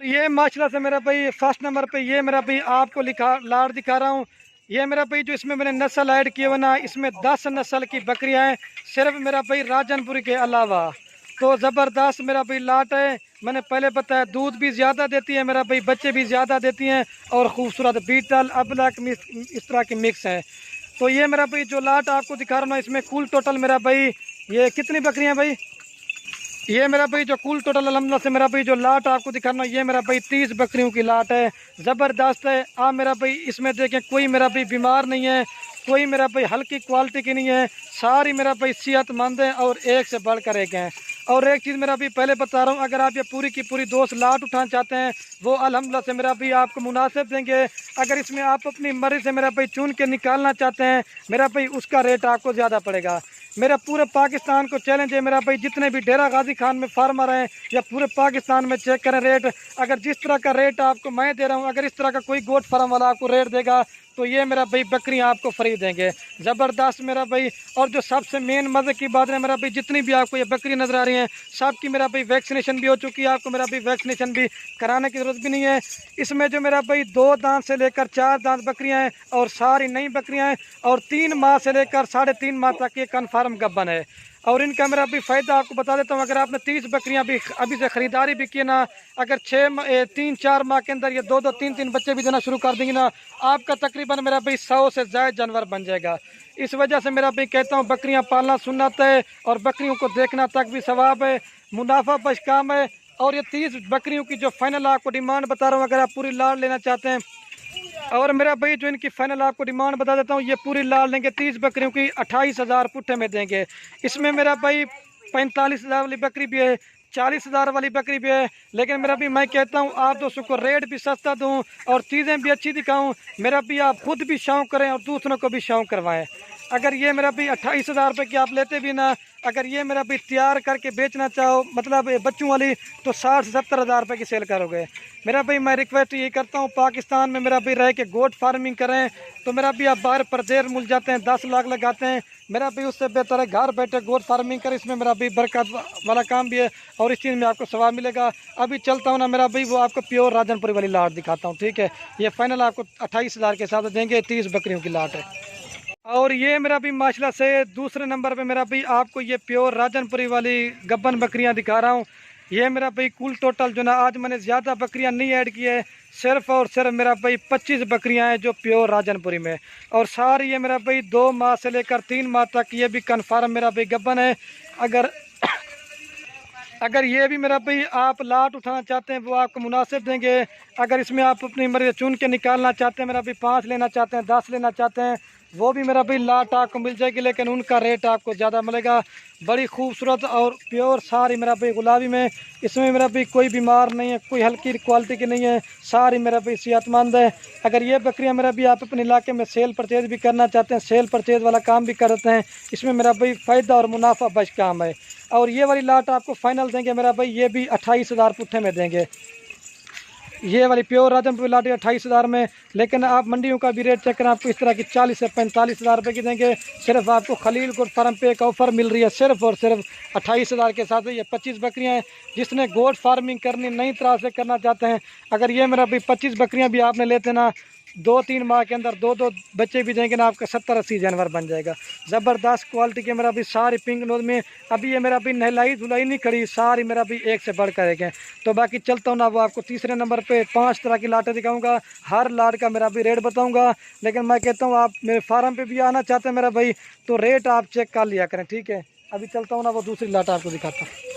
ये माशाल्लाह से मेरा भाई फर्स्ट नंबर पे ये मेरा भाई आपको लाट दिखा रहा हूँ। ये मेरा भाई जो इसमें मैंने नस्ल ऐड किए हुए ना, इसमें 10 नस्ल की बकरियां हैं सिर्फ मेरा भाई राजनपुरी के अलावा। तो ज़बरदस्त मेरा भाई लाट है। मैंने पहले बताया दूध भी ज़्यादा देती है मेरा भाई, बच्चे भी ज़्यादा देती हैं और खूबसूरत बीटल अबलक इस तरह की मिक्स है। तो ये मेरा भाई जो लाट आपको दिखा रहा हूँ इसमें कुल टोटल मेरा भाई ये कितनी बकरियाँ भाई, ये मेरा भाई जो कुल टोटल अल्हम्दुलिल्लाह से मेरा भाई जो लाट आपको दिखाना, ये मेरा भाई 30 बकरियों की लाट है। ज़बरदस्त है। आप मेरा भाई इसमें देखें कोई मेरा भाई बीमार नहीं है, कोई मेरा भाई हल्की क्वालिटी की नहीं है, सारी मेरा भाई सेहतमंद है और एक से बढ़कर एक हैं। और एक चीज़ मेरा भी पहले बता रहा हूँ, अगर आप ये पूरी की पूरी 2 लाट उठाना चाहते हैं वो अल्हम्दुलिल्लाह से मेरा भी आपको मुनासिब देंगे। अगर इसमें आप अपनी मर्ज़ी से मेरा भाई चुन के निकालना चाहते हैं मेरा भाई, उसका रेट आपको ज़्यादा पड़ेगा। मेरा पूरे पाकिस्तान को चैलेंज है मेरा भाई, जितने भी डेरा गाजी खान में फार्मर हैं या पूरे पाकिस्तान में चेक करें रेट। अगर जिस तरह का रेट आपको मैं दे रहा हूँ, अगर इस तरह का कोई गोट फार्म वाला आपको रेट देगा तो ये मेरा भाई बकरियाँ आपको फ्री देंगे। ज़बरदस्त मेरा भाई। और जो सबसे मेन मज़े की बात है मेरा भाई, जितनी भी आपको ये बकरी नज़र आ रही हैं सब की मेरा भाई वैक्सीनेशन भी हो चुकी है। आपको मेरा भाई वैक्सीनेशन भी कराने की ज़रूरत भी नहीं है। इसमें जो मेरा भाई 2 दांत से लेकर 4 दांत बकरियां हैं और सारी नई बकरियां हैं और 3 माह से लेकर 3.5 माह तक ये कन्फर्म गब्बन है। और इनका मेरा भी फ़ायदा आपको बता देता हूँ। अगर आपने 30 बकरियां भी अभी से ख़रीदारी भी की ना, अगर 3-4 माह के अंदर ये 2-2 3-3 बच्चे भी देना शुरू कर देंगे ना, आपका तकरीबन मेरा भाई 100 से ज़्यादा जानवर बन जाएगा। इस वजह से मेरा भाई कहता हूँ बकरियाँ पालना सुन्नत है और बकरियों को देखना तक भी सवाब है, मुनाफा बश काम है। और ये 30 बकरियों की जो फाइनल आपको डिमांड बता रहा हूँ, अगर आप पूरी लाट लेना चाहते हैं, और मेरा भाई जो इनकी फाइनल आपको डिमांड बता देता हूँ, ये पूरी लाट लेंगे 30 बकरियों की 28,000 पुट्ठे में देंगे। इसमें मेरा भाई 45,000 वाली बकरी भी है, 40,000 वाली बकरी भी है। लेकिन मेरा भी मैं कहता हूँ आप दोस्तों को रेट भी सस्ता दूँ और चीज़ें भी अच्छी दिखाऊँ। मेरा भी आप खुद भी शौक़ करें और दूसरों को भी शौक़ करवाएं। अगर ये मेरा भी 28,000 रुपये की आप लेते भी ना, अगर ये मेरा भी तैयार करके बेचना चाहो मतलब बच्चों वाली, तो 60 से 70,000 रुपये की सेल करोगे। मेरा भाई मैं रिक्वेस्ट यही करता हूँ पाकिस्तान में मेरा भी रह के गोट फार्मिंग करें। तो मेरा भी आप बाहर परदेश मुल्क जाते हैं 10 लाख लगाते हैं, मेरा भी उससे बेहतर है घर बैठे गोट फार्मिंग करें। इसमें मेरा भी बरकत वाला काम भी है और इस चीज़ में आपको सवाब मिलेगा। अभी चलता हूँ ना मेरा भाई, वो आपको प्योर राजनपुरी वाली लाट दिखाता हूँ, ठीक है। ये फाइनल आपको 28,000 के साथ देंगे, 30 बकरियों की लाट है। और ये मेरा भी माशाल्लाह से दूसरे नंबर पे मेरा भी आपको ये प्योर राजनपुरी वाली गब्बन बकरियां दिखा रहा हूँ। ये मेरा भाई कुल टोटल जो ना, आज मैंने ज़्यादा बकरियां नहीं ऐड की है, सिर्फ और सिर्फ मेरा भाई 25 बकरियां हैं जो प्योर राजनपुरी में। और सारी ये मेरा भाई 2 माह से लेकर 3 माह तक ये भी कन्फर्म मेरा भाई गब्बन है। अगर ये भी मेरा भाई आप लाट उठाना चाहते हैं वो आपको मुनासिब देंगे। अगर इसमें आप अपनी मर्जी चुन के निकालना चाहते हैं, मेरा भी 5 लेना चाहते हैं, 10 लेना चाहते हैं, वो भी मेरा भाई लाट आपको मिल जाएगी, लेकिन उनका रेट आपको ज़्यादा मिलेगा। बड़ी खूबसूरत और प्योर सारी मेरा भाई गुलाबी में, इसमें मेरा भाई कोई बीमार नहीं है, कोई हल्की क्वालिटी की नहीं है, सारी मेरा भाई सेहतमंद है। अगर ये बकरियां मेरा भी आप अपने इलाके में सेल परचेज़ भी करना चाहते हैं, सेल परचेज़ वाला काम भी करते हैं, इसमें मेरा भाई फ़ायदा और मुनाफा बश काम है। और ये वाली लाट आपको फाइनल देंगे मेरा भाई, ये भी 28,000 पुट्ठे में देंगे। ये वाली प्योर राजनपुरी लाट 28,000 में। लेकिन आप मंडियों का भी रेट चेक करें, आपको इस तरह की 40 से 45,000 रुपये की देंगे। सिर्फ आपको खलील गोट फार्म पे एक ऑफ़र मिल रही है, सिर्फ और सिर्फ 28,000 के साथ। ये 25 बकरियां हैं, जिसने गोट फार्मिंग करनी नई तरह से करना चाहते हैं, अगर ये मेरा भी 25 बकरियां भी आपने लेते ना, 2-3 माह के अंदर 2-2 बच्चे भी देंगे ना, आपका 70-80 जानवर बन जाएगा। ज़बरदस्त क्वालिटी के मेरा भी सारी पिंक नोज में। अभी ये मेरा भी नहलाई धुलाई नहीं खड़ी, सारी मेरा भी एक से बढ़कर एक है। तो बाकी चलता हूँ ना, वो आपको तीसरे नंबर पे 5 तरह की लाटें दिखाऊंगा, हर लाट का मेरा भी रेट बताऊंगा। लेकिन मैं कहता हूँ आप मेरे फार्म पे भी आना चाहते हैं मेरा भाई, तो रेट आप चेक कर लिया करें, ठीक है। अभी चलता हूँ ना, वो दूसरी लाट आपको दिखाता हूँ।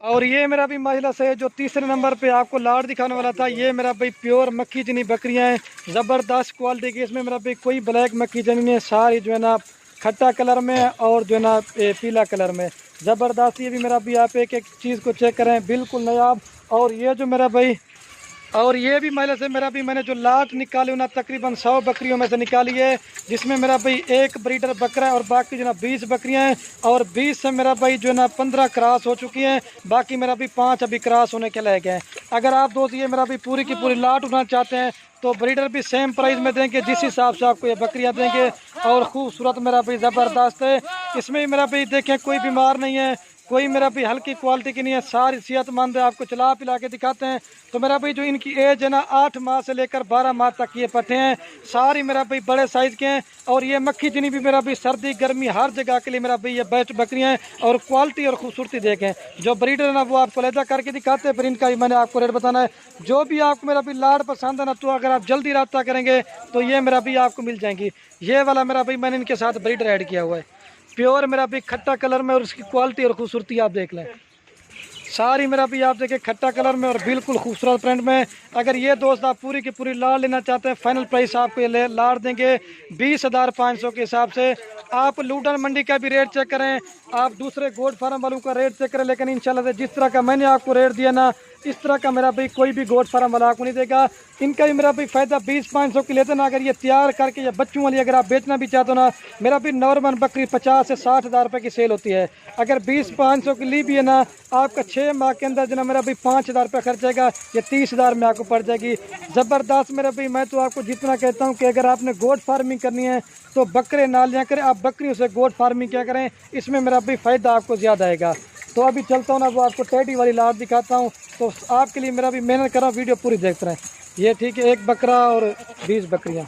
और ये मेरा भी माशाल्लाह से जो तीसरे नंबर पे आपको लाट दिखाने वाला था, ये मेरा भाई प्योर मक्खी जनी बकरियां हैं, ज़बरदस्त क्वालिटी की। इसमें मेरा भाई कोई ब्लैक मक्खी जनी नहीं है, सारी जो है ना खट्टा कलर में और जो है ना पीला कलर में, ज़बरदस्त। ये भी मेरा भी आप एक एक चीज़ को चेक करें, बिल्कुल नायाब। और ये जो मेरा भाई, और ये भी महिला से मेरा भी मैंने जो लाट निकाली ना, तकरीबन 100 बकरियों में से निकाली है, जिसमें मेरा भाई एक ब्रीडर बकरा है और बाकी जो ना 20 बकरियां हैं। और 20 से मेरा भाई जो है ना 15 क्रॉस हो चुकी हैं, बाकी मेरा भी 5 अभी क्रॉस होने के लायक हैं। अगर आप दोस्त ये मेरा भी पूरी की पूरी लाट उठाना चाहते हैं तो ब्रीडर भी सेम प्राइस में देंगे, जिस हिसाब से आपको ये बकरियां देंगे। और खूबसूरत मेरा भाई ज़बरदस्त है। इसमें मेरा भाई देखें कोई बीमार नहीं है, कोई मेरा भी हल्की क्वालिटी की नहीं है, सारी सेहतमंद है। आपको चला पिला के दिखाते हैं। तो मेरा भाई जो इनकी एज है ना 8 माह से लेकर 12 माह तक ये पट्टे हैं, सारी मेरा भाई बड़े साइज़ के हैं। और ये मक्खी जिनी भी मेरा भाई सर्दी गर्मी हर जगह के लिए मेरा भाई ये बेस्ट बकरियाँ हैं। और क्वालिटी और खूबसूरती देखें, जो ब्रीडर है ना वो आपको अलहदा करके दिखाते हैं, फिर इनका भी मैंने आपको रेट बताना है। जो भी आपको मेरा भाई लाड़ पसंद है ना, तो अगर आप जल्दी रब्ता करेंगे तो ये मेरा भाई आपको मिल जाएंगी। ये वाला मेरा भाई मैंने इनके साथ ब्रीडर ऐड किया हुआ है, प्योर मेरा भी खट्टा कलर में। और उसकी क्वालिटी और खूबसूरती आप देख लें, सारी मेरा भी आप देखिए खट्टा कलर में और बिल्कुल खूबसूरत प्रिंट में। अगर ये दोस्त आप पूरी की पूरी लाड़ लेना चाहते हैं, फाइनल प्राइस आपको ये लाड़ देंगे 20,500 के हिसाब से। आप लूडन मंडी का भी रेट चेक करें, आप दूसरे गोड फार्म वालों का रेट चेक करें, लेकिन इंशाल्लाह से जिस तरह का मैंने आपको रेट दिया ना, इस तरह का मेरा भाई कोई भी गोड फार्म वाला आपको नहीं देगा। इनका भी मेरा भाई फ़ायदा 20-500 की लेते ना, अगर ये तैयार करके या बच्चों वाली अगर आप बेचना भी चाहते हो ना, मेरा भी नॉर्मल बकरी 50 से 60 हज़ार रुपये की सेल होती है। अगर 20-500 की ली भी है ना, आपका 6 माह के अंदर जना मेरा भाई 5,000 रुपये खर्च आएगा, या 30,000 में आपको पड़ जाएगी। ज़बरदस्त मेरा भाई, मैं तो आपको जितना कहता हूँ कि अगर आपने गोड फार्मिंग करनी है तो बकरे ना लिया करें, आप बकरियों से गोड फार्मिंग क्या करें, इसमें मेरा भाई फ़ायदा आपको ज़्यादा आएगा। तो अभी चलता हूँ ना, वो आपको टेडी वाली लाड़ दिखाता हूँ। तो आपके लिए मेरा भी मेहनत कर रहा हूँ, वीडियो पूरी देखते रहें। ये ठीक है, एक बकरा और 20 बकरियाँ।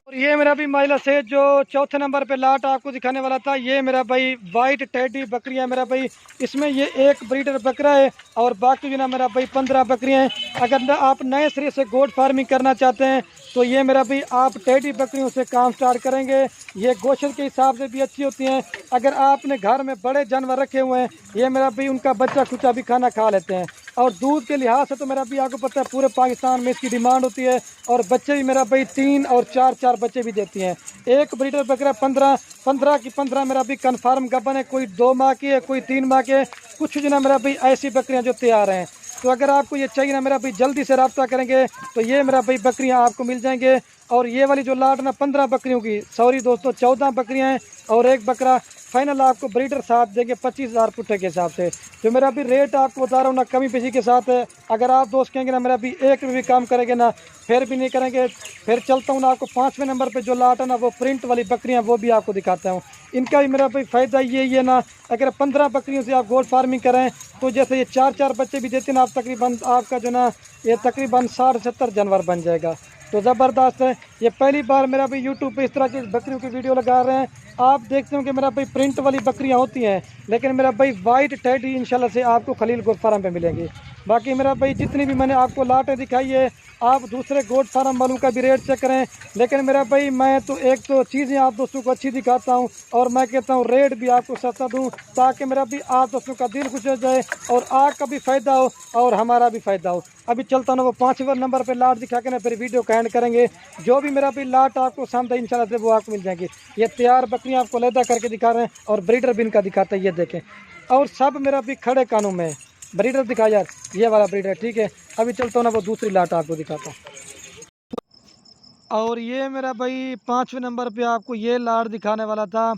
और ये मेरा भी महिला से जो चौथे नंबर पे लाट आपको दिखाने वाला था, ये मेरा भाई वाइट टेडी बकरियां मेरा भाई। इसमें ये एक ब्रीडर बकरा है और बाकी जो ना मेरा भाई 15 बकरियां हैं। अगर आप नए सिरे से गोट फार्मिंग करना चाहते हैं तो ये मेरा भाई आप टेडी बकरियों से काम स्टार्ट करेंगे। ये गोश्त के हिसाब से भी अच्छी होती हैं। अगर आपने घर में बड़े जानवर रखे हुए हैं, ये मेरा भाई उनका बच्चा खुचा भी खाना खा लेते हैं। और दूध के लिहाज से तो मेरा भी आपको पता है पूरे पाकिस्तान में इसकी डिमांड होती है। और बच्चे भी मेरा भाई 3 और 4 बच्चे भी देती हैं। एक ब्रीडर बकरा 15 की 15 मेरा भी कन्फर्म गबन है, कोई 2 माह की है, कोई 3 माह के, कुछ जो ना मेरा भाई ऐसी बकरियां जो तैयार हैं। तो अगर आपको ये चाहिए ना मेरा भाई, जल्दी से रब्ता करेंगे तो ये मेरा भाई बकरियां आपको मिल जाएंगे। और ये वाली जो लाट ना 15 बकरियों की, सॉरी दोस्तों 14 बकरियां हैं और एक बकरा, फाइनल आपको ब्रीडर साथ देंगे 25,000 पुट्ठे के हिसाब से। जो मेरा भी रेट आपको बता रहा हूँ ना, कमी पेशी के साथ है। अगर आप दोस्त कहेंगे ना मेरा भी एक भी काम करेंगे ना, फिर भी नहीं करेंगे। फिर चलता हूँ ना, आपको 5वें नंबर पे जो लाट है ना, वो प्रिंट वाली बकरियाँ, वो भी आपको दिखाता हूँ। इनका भी मेरा भाई फ़ायदा ये ना, अगर 15 बकरियों से आप गोट फार्मिंग करें तो जैसे ये 4 बच्चे भी देते हैं ना, आप तकरीबन आपका जो ना ये तकरीबन 60-70 जानवर बन जाएगा। तो ज़बरदस्त है। ये पहली बार मेरा भाई यूट्यूब पे इस तरह की बकरियों की वीडियो लगा रहे हैं। आप देखते हो कि मेरा भाई प्रिंट वाली बकरियां होती हैं, लेकिन मेरा भाई वाइट टेडी इंशाल्लाह से आपको खलील गोट फार्म पे मिलेंगी। बाकी मेरा भाई जितनी भी मैंने आपको लाटें दिखाई है, आप दूसरे गोट फार्म वालों का भी रेट चेक करें। लेकिन मेरा भाई मैं तो एक तो चीज़ें आप दोस्तों को अच्छी दिखाता हूँ और मैं कहता हूँ रेट भी आपको सस्ता दूँ, ताकि मेरा भी आप दोस्तों का दिल खुश हो जाए और आपका भी फ़ायदा हो और हमारा भी फ़ायदा हो। अभी चलता हूँ ना, वो 5वें नंबर पे लाट दिखा के ना फिर वीडियो का एंड करेंगे। जो भी मेरा भी लाट आपको पसंद है इंशाल्लाह से वो आपको मिल जाएंगी। ये तैयार बकरियाँ आपको अलहदा करके दिखा रहे हैं और ब्रीडर भी इनका दिखाता है, ये देखें। और सब मेरा भी खड़े कानों में है। ब्रीडर दिखा यार, ये वाला ब्रीडर, ठीक है। अभी चलता हूँ ना, वो दूसरी लाट आपको दिखाता हूँ। और ये मेरा भाई 5वें नंबर पे आपको ये लाट दिखाने वाला था।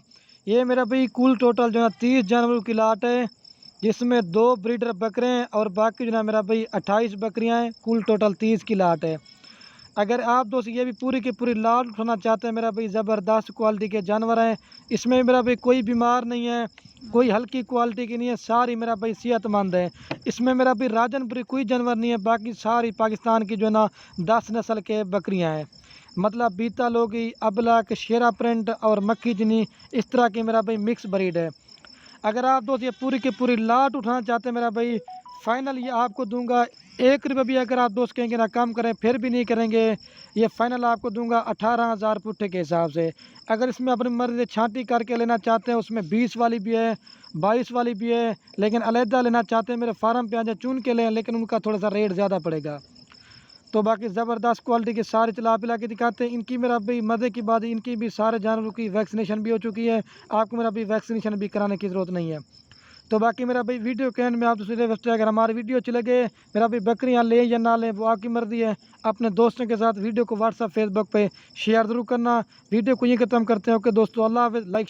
ये मेरा भाई कुल टोटल जो है 30 जानवरों की लाट है, जिसमें 2 ब्रीडर बकरे हैं और बाकी जो है मेरा भाई 28 बकरियां हैं। कुल टोटल 30 की लाट है। अगर आप दोस्त ये भी पूरी की पूरी लाट उठाना चाहते हैं, मेरा भाई ज़बरदस्त क्वालिटी के जानवर हैं। इसमें मेरा भाई कोई बीमार नहीं है, कोई हल्की क्वालिटी की नहीं है, सारी मेरा भाई सेहतमंद है। इसमें मेरा भाई राजनपुरी कोई जानवर नहीं है, बाकी सारी पाकिस्तान की जो है ना 10 नस्ल के बकरियां हैं। मतलब बीता लोगी, अबलक, शेरा प्रिंट और मक्खी जिनी, इस तरह की मेरा भाई मिक्स ब्रीड है। अगर आप दोस्त ये पूरी की पूरी लाट उठाना चाहते हैं, मेरा भाई फाइनल ये आपको दूंगा 1 रुपये भी अगर आप दोस्त कहेंगे ना कम करें फिर भी नहीं करेंगे। ये फाइनल आपको दूंगा 18,000 पुट्ठे के हिसाब से। अगर इसमें अपनी मर्जी से छांटी करके लेना चाहते हैं, उसमें 20 वाली भी है, 22 वाली भी है, लेकिन अलहदा लेना चाहते हैं मेरे फार्म पे आ जाए चुन के लें, लेकिन उनका थोड़ा सा रेट ज़्यादा पड़ेगा। तो बाकी ज़बरदस्त क्वालिटी के सारे चला पिला के दिखाते हैं। इनकी मेरा भी मज़े की बात है, इनकी भी सारे जानवरों की वैक्सीनेशन भी हो चुकी है। आपको मेरा भी वैक्सीनेशन भी कराने की ज़रूरत नहीं है। तो बाकी मेरा भाई वीडियो के एंड में आप दूसरे वस्ते अगर हमारी वीडियो अच्छी लगे, मेरा भाई बकरियां लें या ना लें वो आपकी मर्ज़ी है। अपने दोस्तों के साथ वीडियो को व्हाट्सअप फेसबुक पे शेयर ज़रूर करना। वीडियो को ये ख़त्म करते हैं। ओके दोस्तों, अल्लाह हाफ़िज़। लाइक